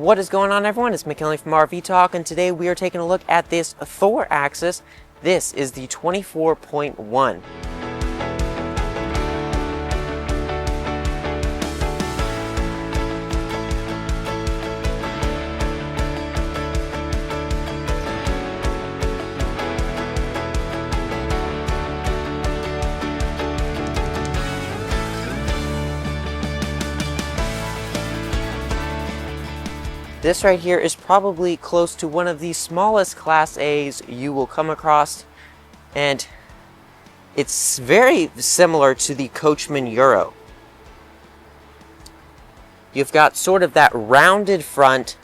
What is going on, everyone? It's McKinley from RV Talk, and today we are taking a look at this Thor axis. This is the 24.1. This right here is probably close to one of the smallest Class A's you will come across, and it's very similar to the Coachman Euro. You've got sort of that rounded front,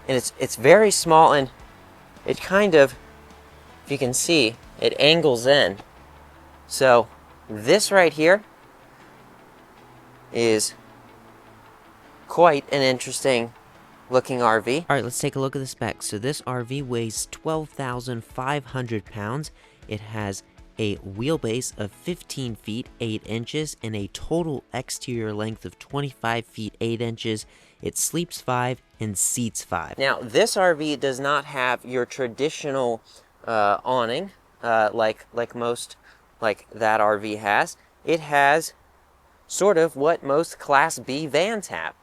and it's very small, and it kind of, if you can see, it angles in. So this right here is quite an interesting looking RV. Alright, let's take a look at the specs. So this RV weighs 12,500 pounds. It has a wheelbase of 15 feet 8 inches and a total exterior length of 25 feet 8 inches. It sleeps 5 and seats 5. Now, this RV does not have your traditional awning like that RV has. It has sort of what most Class B vans have.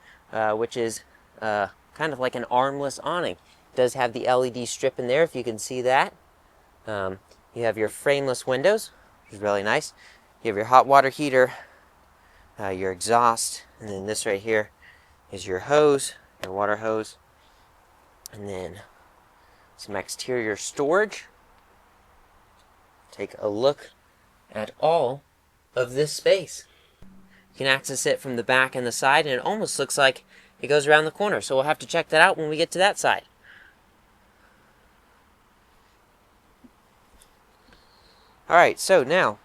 Which is kind of like an armless awning. It does have the LED strip in there, if you can see that. You have your frameless windows, which is really nice. You have your hot water heater, your exhaust, and then this right here is your hose, your water hose, and then some exterior storage. Take a look at all of this space. You can access it from the back and the side, and it almost looks like it goes around the corner. So we'll have to check that out when we get to that side. Alright, so now,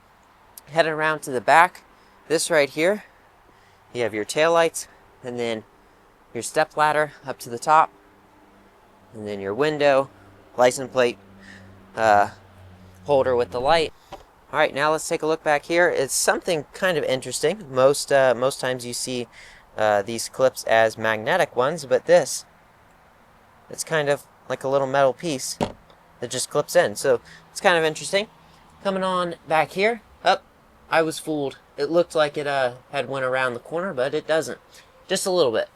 heading around to the back, this right here, you have your taillights, and then your step ladder up to the top, and then your window, license plate holder with the light. Alright, now let's take a look back here. It's something kind of interesting. Most times you see these clips as magnetic ones, but it's kind of like a little metal piece that just clips in. So it's kind of interesting. Coming on back here, I was fooled. It looked like it had went around the corner, but it doesn't. Just a little bit.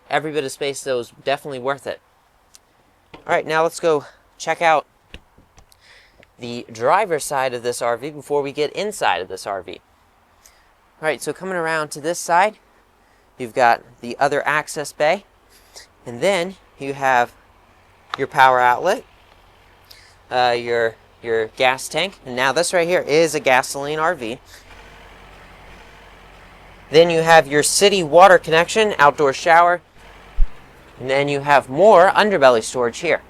Every bit of space, though, is definitely worth it. Alright, now let's go check out the driver's side of this RV before we get inside of this RV. Alright, so coming around to this side, you've got the other access bay, and then you have your power outlet, your gas tank, and now this right here is a gasoline RV. Then you have your city water connection, outdoor shower, and then you have more underbelly storage here.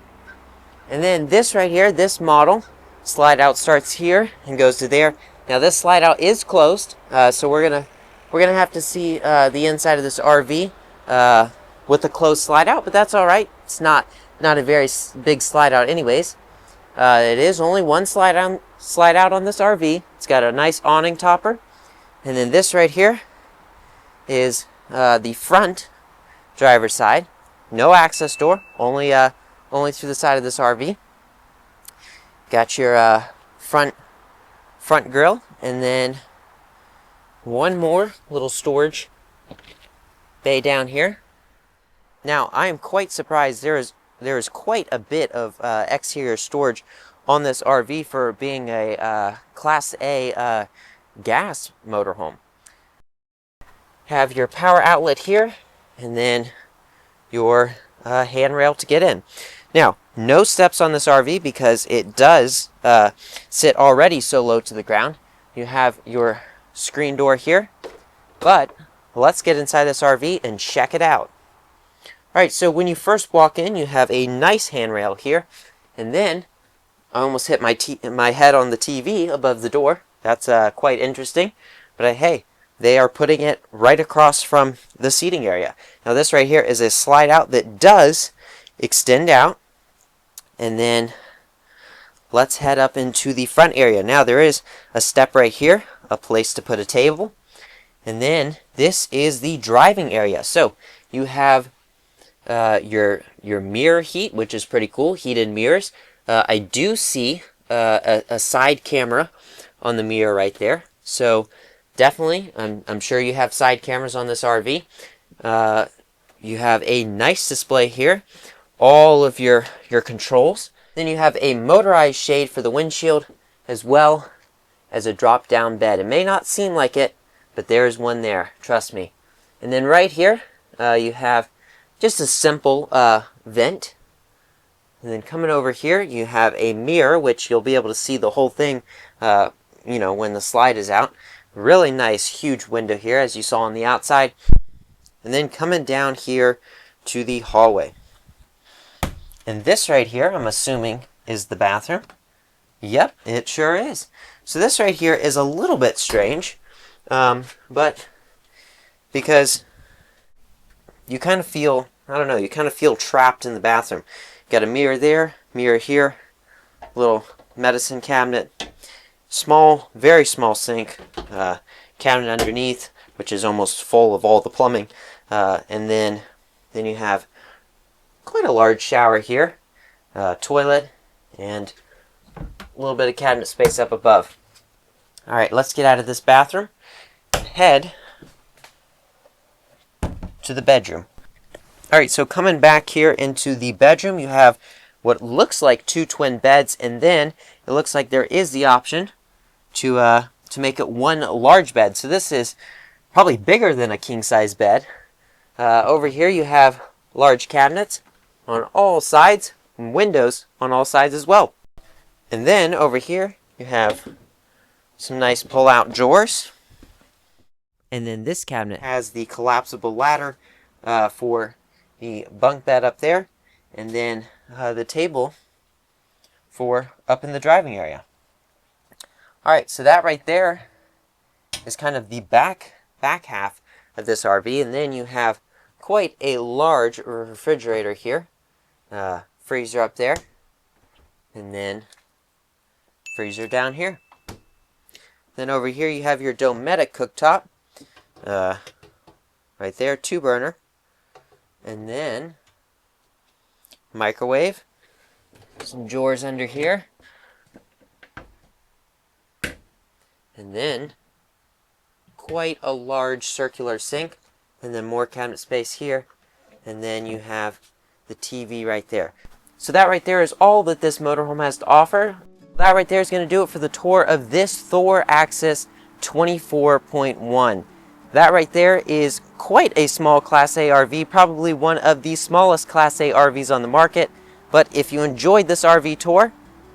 And then this right here, this model, slide out starts here and goes to there. Now this slide out is closed, so we're gonna have to see the inside of this RV with a closed slide out, but that's all right. It's not a very big slide out, anyways. It is only one slide out on this RV. It's got a nice awning topper, and then this right here is the front driver's side. No access door, only through the side of this RV. Got your front grille, and then one more little storage bay down here. Now, I am quite surprised. There is quite a bit of exterior storage on this RV for being a Class A gas motorhome. Have your power outlet here, and then your handrail to get in. Now, no steps on this RV because it does sit already so low to the ground. You have your screen door here, but let's get inside this RV and check it out. Alright, so when you first walk in, you have a nice handrail here, and then I almost hit my head on the TV above the door. That's quite interesting, but hey, they are putting it right across from the seating area. Now this right here is a slide out that does extend out. And then let's head up into the front area. Now there is a step right here, a place to put a table. And then this is the driving area. So you have your mirror heat, which is pretty cool, heated mirrors. I do see a side camera on the mirror right there, so definitely I'm sure you have side cameras on this RV. You have a nice display here, all of your controls. Then you have a motorized shade for the windshield, as well as a drop down bed. It may not seem like it, but there's one there, trust me. And then right here you have just a simple vent. And then coming over here you have a mirror, which you'll be able to see the whole thing when the slide is out. Really nice huge window here, as you saw on the outside. And then coming down here to the hallway. And this right here, I'm assuming, is the bathroom. Yep, it sure is. So this right here is a little bit strange, but because you kind of feel, I don't know, you kind of feel trapped in the bathroom. Got a mirror there, mirror here, little medicine cabinet, small, very small sink, cabinet underneath, which is almost full of all the plumbing, and then you have quite a large shower here, toilet, and a little bit of cabinet space up above. Alright, let's get out of this bathroom and head to the bedroom. Alright, so coming back here into the bedroom, you have what looks like 2 twin beds, and then it looks like there is the option to make it 1 large bed. So this is probably bigger than a king-size bed. Over here you have large cabinets on all sides, and windows on all sides as well. And then over here you have some nice pull-out drawers. And then this cabinet has the collapsible ladder for the bunk bed up there, and then the table for up in the driving area. Alright, so that right there is kind of the back half of this RV, and then you have quite a large refrigerator here, freezer up there, and then freezer down here. Then over here you have your Dometic cooktop, right there, 2 burner, and then microwave, some drawers under here, and then quite a large circular sink, and then more cabinet space here, and then you have the TV right there. So that right there is all that this motorhome has to offer. That right there is going to do it for the tour of this Thor Axis 24.1. That right there is quite a small Class A RV, probably one of the smallest Class A RVs on the market. But if you enjoyed this RV tour,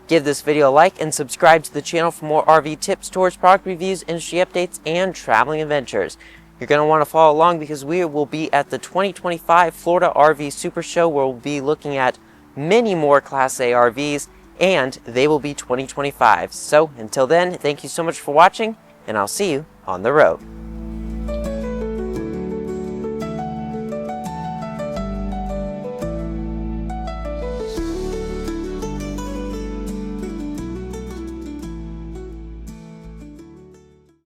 give this video a like and subscribe to the channel for more RV tips, tours, product reviews, industry updates, and traveling adventures. You're going to want to follow along because we will be at the 2025 Florida RV Super Show, where we'll be looking at many more Class A RVs, and they will be 2025. So until then, thank you so much for watching, and I'll see you on the road.